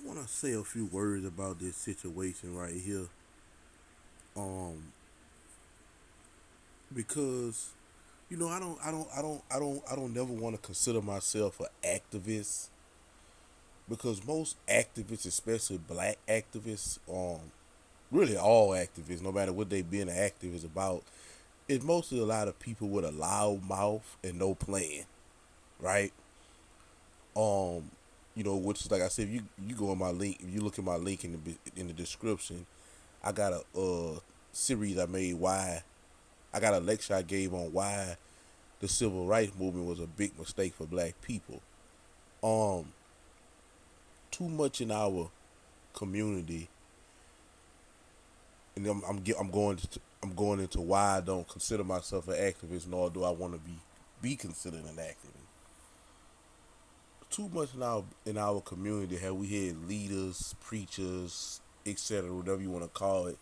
I want to say a few words about this situation right here. Um, because I don't never want to consider myself an activist because most activists, especially black activists, really all activists, no matter what they being an activist about, it's mostly a lot of people with a loud mouth and no plan, right? Um, which is like I said, if you go on my link, if you look at my link in the description, I got a series I made why I got a lecture I gave on why the civil rights movement was a big mistake for black people. Um, Too much in our community, and I'm going into why I don't consider myself an activist, nor do I want to be considered an activist. Too much in our community have we had leaders, preachers, etc., whatever you want to call it,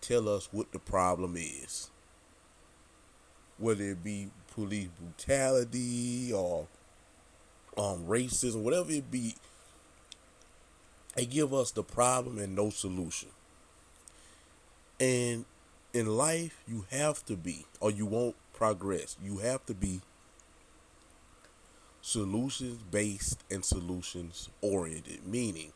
tell us what the problem is, whether it be police brutality or racism, whatever it be. They give us the problem and no solution. And in life, you have to be, or you won't progress. You have to be solutions based and solutions oriented, meaning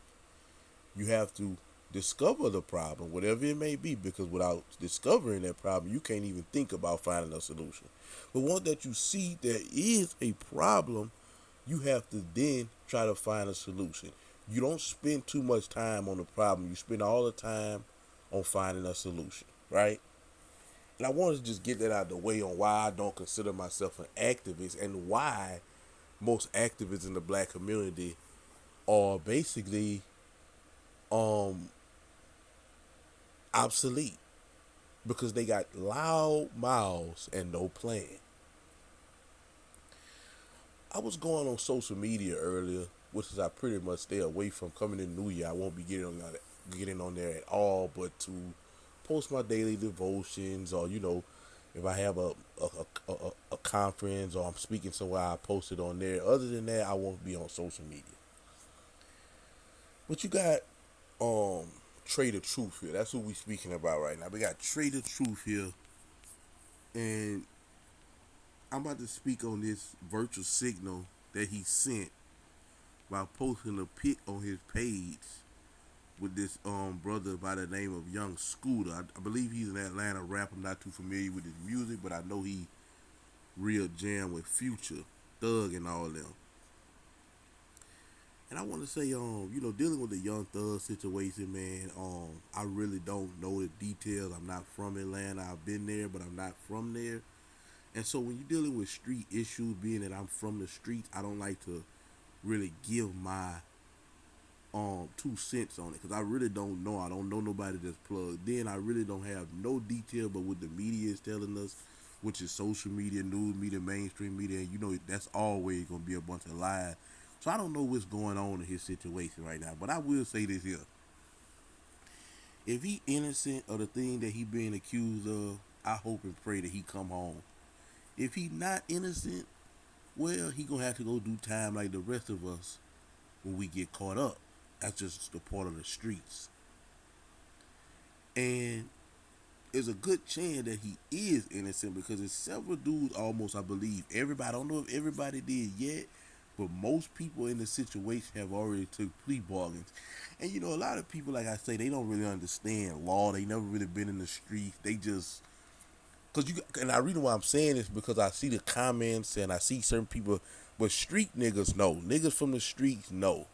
you have to discover the problem, whatever it may be, because without discovering that problem, you can't even think about finding a solution. But once that you see there is a problem, you have to then try to find a solution. You don't spend too much time on the problem. You spend all the time on finding a solution, right? And I wanted to just get that out of the way on why I don't consider myself an activist and why most activists in the black community are basically um obsolete because they got loud mouths and no plan. I was going on social media earlier, which is I pretty much stay away from coming in New Year. I won't be getting on there at all, but to post my daily devotions or if I have a conference or I'm speaking somewhere, I post it on there. Other than that, I won't be on social media. But you got um Trader Truth here. That's what we speaking about right now. We got Trader Truth here, and I'm about to speak on this virtual signal that he sent by posting a pic on his page with this brother by the name of Young Scooter. I believe he's an Atlanta rapper. I'm not too familiar with his music, but I know he real jam with Future, Thug, and all them. And I want to say, dealing with the Young Thug situation, man, I really don't know the details. I'm not from Atlanta. I've been there, but I'm not from there. And so when you're dealing with street issues, being that I'm from the streets, I don't like to really give my 2 cents on it because I really don't know. I don't know nobody that's plugged in. I really don't have no detail, but what the media is telling us, which is social media, news media, mainstream media, and that's always gonna be a bunch of lies. So I don't know what's going on in his situation right now. But I will say this here: if he innocent of the thing that he being accused of, I hope and pray that he come home. If he not innocent, well, he gonna have to go do time like the rest of us when we get caught up. That's just the part of the streets. And there's a good chance that he is innocent because there's several dudes almost, I believe, everybody, I don't know if everybody did yet, but most people in the situation have already took plea bargains. And a lot of people, like I say, they don't really understand law. They never really been in the streets. They just, and I reason why I'm saying this because I see the comments and I see certain people, but street niggas know. Niggas from the streets know.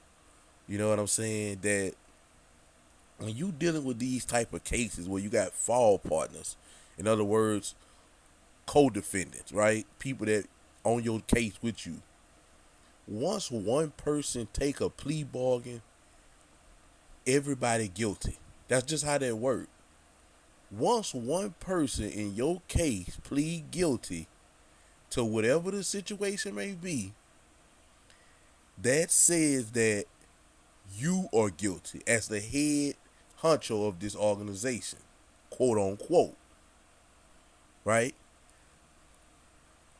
You know what I'm saying? That when you dealing with these type of cases where you got fall partners, in other words, co-defendants, right? People that on your case with you. Once one person take a plea bargain, everybody guilty. That's just how that works. Once one person in your case plead guilty to whatever the situation may be, that says that you are guilty as the head honcho of this organization, quote unquote, right?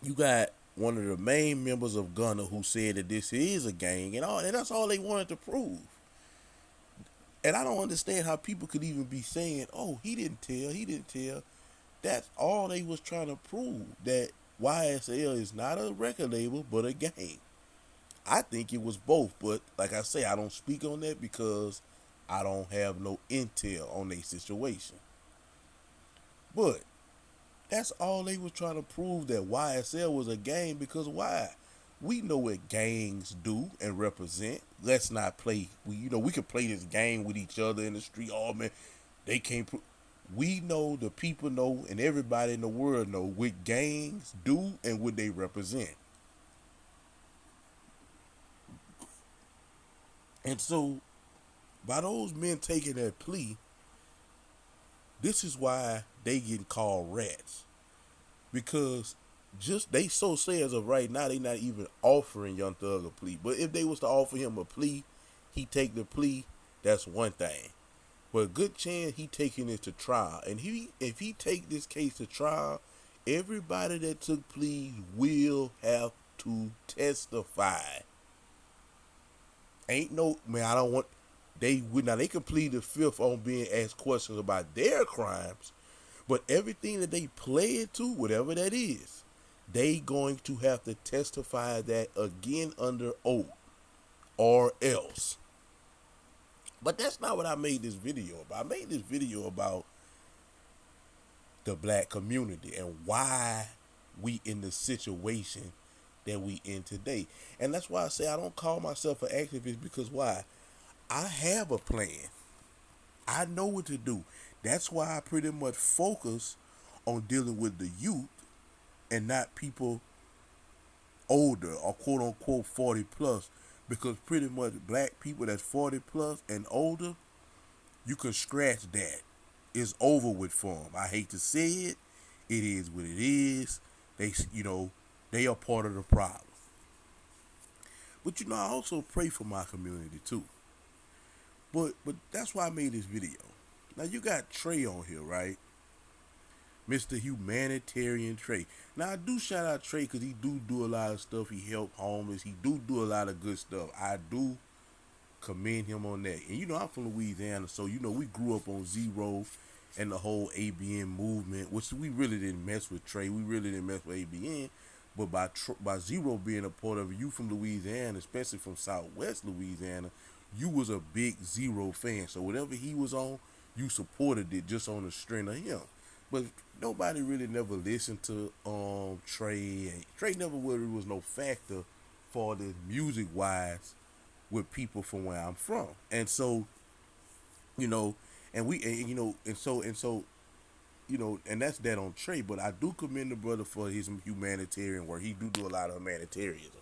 You got one of the main members of Gunna who said that this is a gang and all, and that's all they wanted to prove. And I don't understand how people could even be saying, "Oh, he didn't tell. He didn't tell." That's all they was trying to prove, that YSL is not a record label but a gang. I think it was both, but like I say, I don't speak on that because I don't have no intel on their situation. But that's all they was trying to prove, that YSL was a gang, because why? We know what gangs do and represent. Let's not play. We could play this game with each other in the street. Oh man, they can't. We know, the people know, and everybody in the world know what gangs do and what they represent. And so, by those men taking that plea, this is why they getting called rats, because just they so say as of right now they not even offering Young Thug a plea. But if they was to offer him a plea, he take the plea. That's one thing. But a good chance he taking it to trial. And if he take this case to trial, everybody that took pleas will have to testify. Ain't no man. I don't want. They would now. They can plead the fifth on being asked questions about their crimes, but everything that they pled to, whatever that is, they going to have to testify that again under oath, or else. But that's not what I made this video about. I made this video about the black community and why we in the situation that we in today. And that's why I say I don't call myself an activist, because why? I have a plan. I know what to do. That's why I pretty much focus on dealing with the youth and not people older or quote unquote 40 plus, because pretty much black people that's 40 plus and older, you can scratch that. It's over with for them. I hate to say it. It is what it is. They are part of the problem. But I also pray for my community too. But that's why I made this video. Now you got Trey on here, right? Mr. Humanitarian Trey. Now I do shout out Trey because he do a lot of stuff. He help homeless. He do a lot of good stuff. I do commend him on that. And I'm from Louisiana, so we grew up on Zero and the whole ABN movement, which we really didn't mess with Trey. We really didn't mess with ABN. But by Zero being a part of it, you from Louisiana, especially from Southwest Louisiana, you was a big Zero fan. So whatever he was on, you supported it just on the strength of him. But nobody really never listened to Trey. And Trey never really was no factor for this music wise with people from where I'm from. And so, and we and, and that's that on Trey. But I do commend the brother for his humanitarian work. He do a lot of humanitarianism.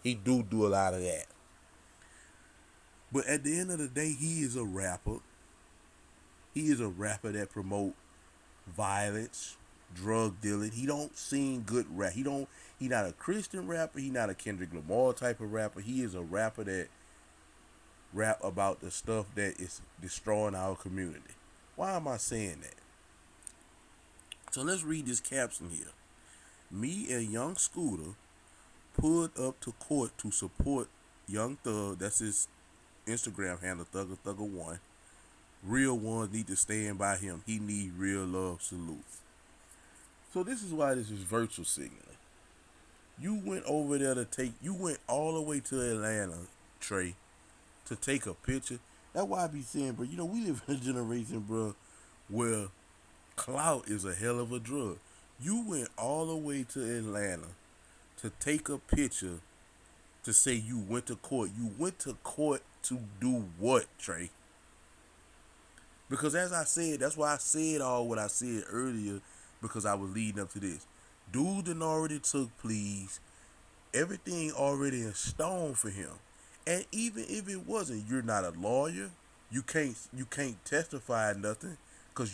He do a lot of that. But at the end of the day, he is a rapper. He is a rapper that promote violence, drug dealing. He don't sing good rap. He not a Christian rapper. He not a Kendrick Lamar type of rapper. He is a rapper that rap about the stuff that is destroying our community. Why am I saying that? So let's read this caption here. Me and Young Scooter pulled up to court to support Young Thug. That's his Instagram handle, Thugger1. Real ones need to stand by him. He need real love. Salute. So this is why this is virtual signaling. You went over there you went all the way to Atlanta, Trey, to take a picture. That's why I be saying, bro, we live in a generation, bro, where clout is a hell of a drug. You went all the way to Atlanta to take a picture to say you went to court. You went to court to do what, Trey? Because as I said, that's why I said all what I said earlier, because I was leading up to this. Dude done already took pleas. Everything already in stone for him. And even if it wasn't, you're not a lawyer. You can't testify nothing. Cause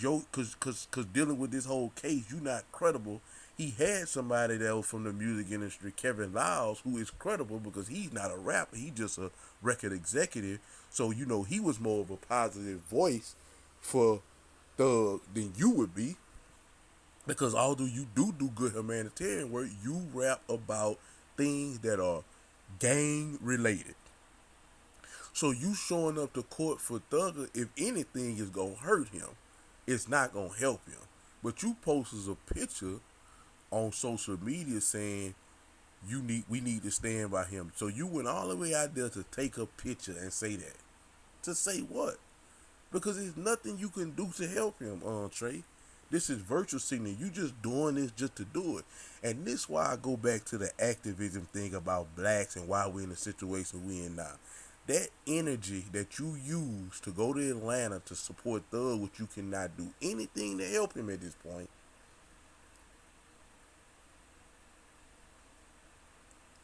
dealing with this whole case, you not credible. He had somebody that was from the music industry, Kevin Liles, who is credible because he's not a rapper. He's just a record executive. So, he was more of a positive voice for Thug than you would be. Because although you do good humanitarian work, you rap about things that are gang related. So you showing up to court for Thugger, if anything is gonna hurt him, it's not gonna help him. But you posted a picture on social media saying we need to stand by him. So you went all the way out there to take a picture and say that. To say what? Because there's nothing you can do to help him, Trey. This is virtual signaling. You just doing this just to do it. And this is why I go back to the activism thing about blacks and why we're in the situation we in now. That energy that you use to go to Atlanta to support Thug, which you cannot do anything to help him at this point,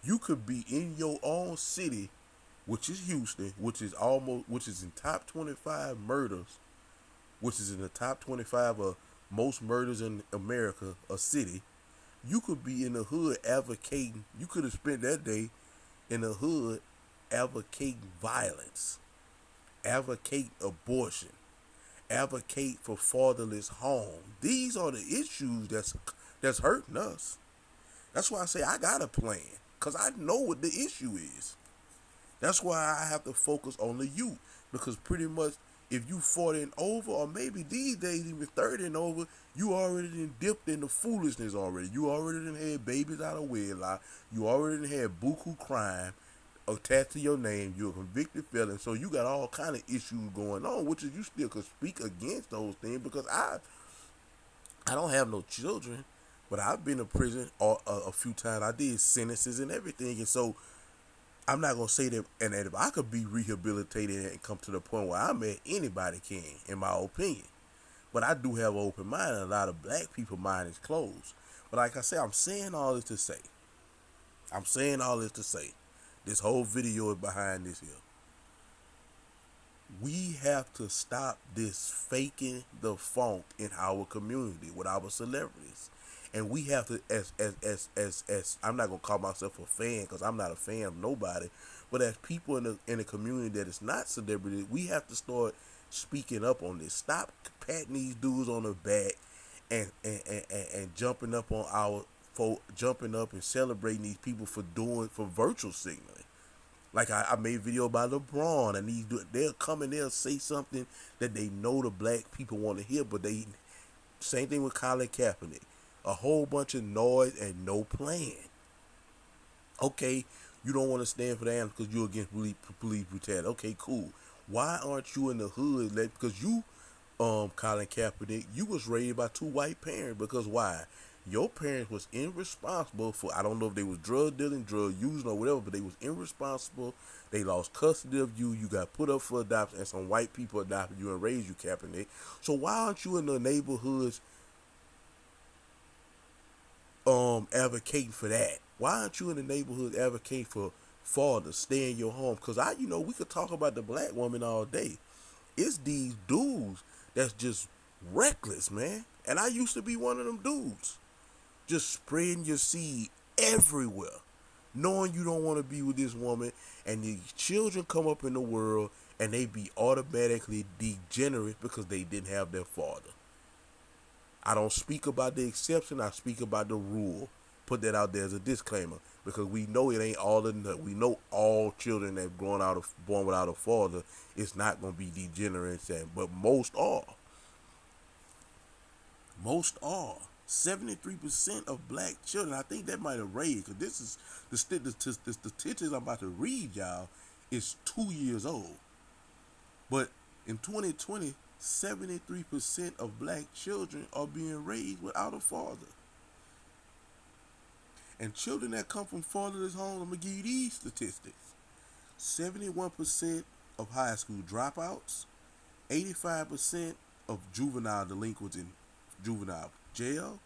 you could be in your own city, which is Houston, which is in top 25 murders, which is in the top 25 of most murders in America, a city. You could be in the hood advocating. You could have spent that day in the hood advocating violence, advocate abortion, advocate for fatherless home. These are the issues that's hurting us. That's why I say I got a plan, because I know what the issue is. That's why I have to focus on the youth, because pretty much if you 40 and over, or maybe these days even 30 and over, you already done dipped in the foolishness already. You already done had babies out of wedlock. You already done had buku crime attached to your name. You're a convicted felon, so you got all kind of issues going on, which is you still could speak against those things, because I don't have no children, but I've been to prison a few times. I did sentences and everything, and so I'm not gonna say that. And if I could be rehabilitated and come to the point where I'm at, anybody can, in my opinion. But I do have an open mind, and a lot of black people mind is closed. But like I said, I'm saying all this to say, this whole video is behind this here. We have to stop this faking the funk in our community with our celebrities. And we have to, as I'm not gonna call myself a fan, because I'm not a fan of nobody, but as people in the community that is not celebrity, we have to start speaking up on this. Stop patting these dudes on the back and jumping up on jumping up and celebrating these people for virtual signaling. Like I made a video about LeBron, and they'll come and they'll say something that they know the black people want to hear, but same thing with Colin Kaepernick. A whole bunch of noise and no plan. Okay, you don't want to stand for the animals because you're against police brutality. Okay, cool. Why aren't you in the hood? Because you, Colin Kaepernick, you was raised by two white parents. Because why? Your parents was irresponsible for, I don't know if they was drug dealing, drug using, or whatever, but they was irresponsible. They lost custody of you. You got put up for adoption, and some white people adopted you and raised you, Kaepernick. So why aren't you in the neighborhoods advocating for that? Why aren't you in the neighborhood advocating for fathers stay in your home? Because we could talk about the black woman all day. It's these dudes that's just reckless, man. And I used to be one of them dudes, just spreading your seed everywhere, knowing you don't want to be with this woman, and the children come up in the world and they be automatically degenerate because they didn't have their father. I don't speak about the exception. I speak about the rule. Put that out there as a disclaimer, because we know it ain't all in the. We know all children that born without a father is not gonna be degenerates, but most are. Most are. 73% of black children. I think that might have raised, because this is the statistics I'm about to read y'all is 2 years old. But in 2020, 73% of black children are being raised without a father. And children that come from fatherless homes, I'm going to give you these statistics. 71% of high school dropouts, 85% of juvenile delinquents in juvenile jail,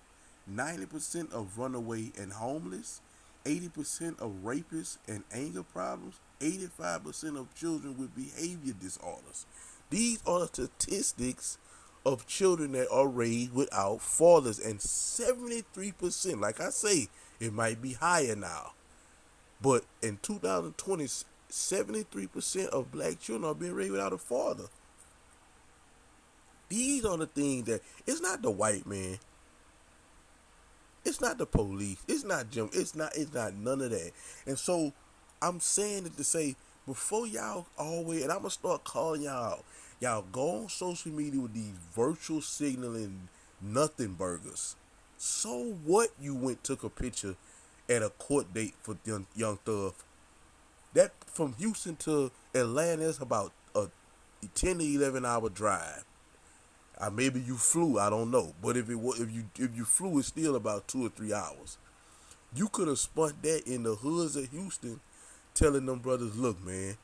90% of runaway and homeless, 80% of rapists and anger problems, 85% of children with behavior disorders. These are the statistics of children that are raised without fathers. And 73%, like I say, it might be higher now, but in 2020, 73% of black children are being raised without a father. These are the things that, it's not the white man, it's not the police, it's not Jim, it's not none of that. And so I'm saying it to say, before y'all always, and I'm gonna start calling y'all out. Y'all go on social media with these virtual signaling nothing burgers. So what you went took a picture at a court date for Young Thug? That from Houston to Atlanta is about a 10 to 11 hour drive. Maybe you flew, I don't know. But if you flew, it's still about 2 or 3 hours. You could have spun that in the hoods of Houston, telling them brothers, look, man,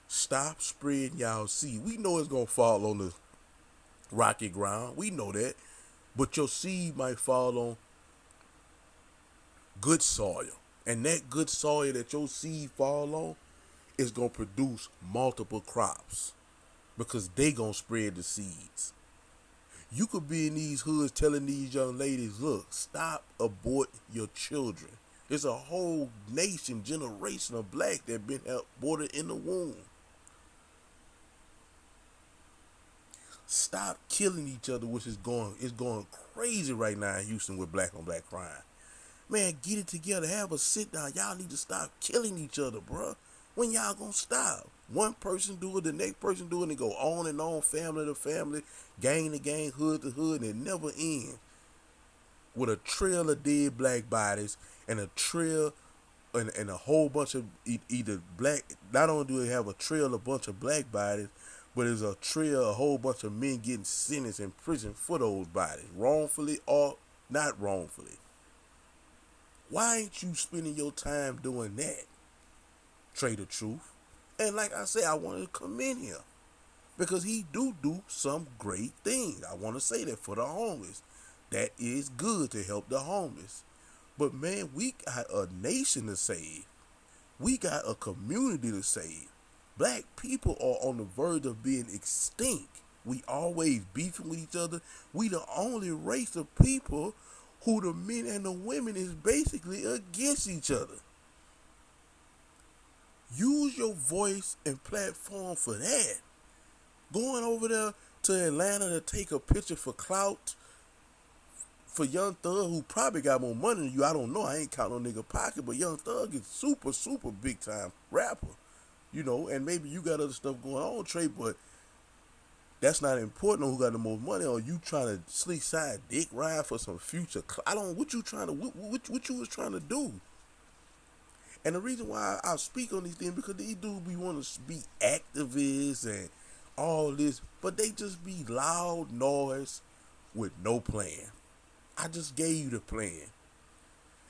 stop spreading y'all seed. We know it's gonna fall on the rocky ground. We know that, but your seed might fall on good soil, and that good soil that your seed fall on is gonna produce multiple crops because they gonna spread the seeds. You could be in these hoods telling these young ladies, look, stop abort your children. There's a whole nation, generation of black that been aborted in the womb. Stop killing each other, which is going crazy right now in Houston with black on black crime. Man, get it together. Have a sit down. Y'all need to stop killing each other, bruh. When y'all gonna stop? One person do it, the next person do it, and it go on and on, family to family, gang to gang, hood to hood, and it never ends. With a trail of dead black bodies and a trail and a whole bunch of either black. Not only do they have a trail of a bunch of black bodies, but there's a trail, a whole bunch of men getting sentenced in prison for those bodies, wrongfully or not wrongfully. Why ain't you spending your time doing that? Trader Truth. And like I said, I wanted to commend him because he do some great things. I want to say that for the homeless. That is good to help the homeless. But man, we got a nation to save. We got a community to save. Black people are on the verge of being extinct. We always beefing with each other. We the only race of people who the men and the women is basically against each other. Use your voice and platform for that. Going over there to Atlanta to take a picture for clout for Young Thug, who probably got more money than you. I don't know. I ain't counting no nigga pocket, but Young Thug is super, super big time rapper. And maybe you got other stuff going on, Trey, but that's not important on who got the most money, or you trying to sleek side dick ride for some future. I don't. What you trying to? What you was trying to do? And the reason why I speak on these things because these dudes be want to be activists and all this, but they just be loud noise with no plan. I just gave you the plan,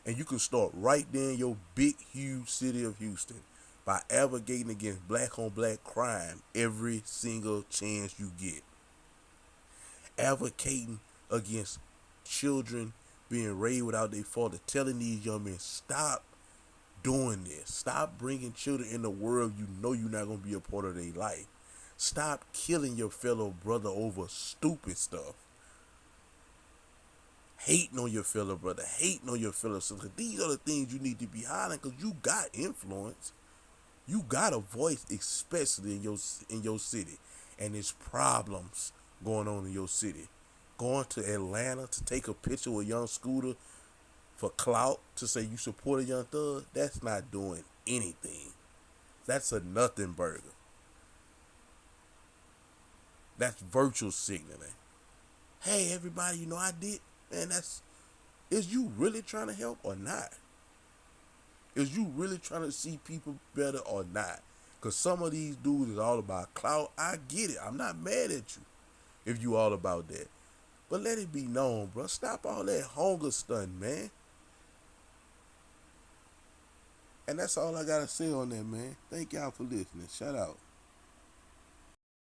and you can start right there in your big, huge city of Houston by advocating against black on black crime every single chance you get. Advocating against children being raised without their father, telling these young men, stop doing this. Stop bringing children in the world you know you're not going to be a part of their life. Stop killing your fellow brother over stupid stuff. Hating on your fellow brother, hating on your fellow sister. These are the things you need to be highlighting because you got influence. You got a voice, especially in your city, and there's problems going on in your city. Going to Atlanta to take a picture with Young Scooter for clout to say you support a Young Thug, that's not doing anything. That's a nothing burger. That's virtual signaling. Hey, everybody, I did. Man, is you really trying to help or not? Is you really trying to see people better or not? Because some of these dudes is all about clout. I get it. I'm not mad at you if you all about that. But let it be known, bro. Stop all that hunger stunt, man. And that's all I got to say on that, man. Thank y'all for listening. Shout out.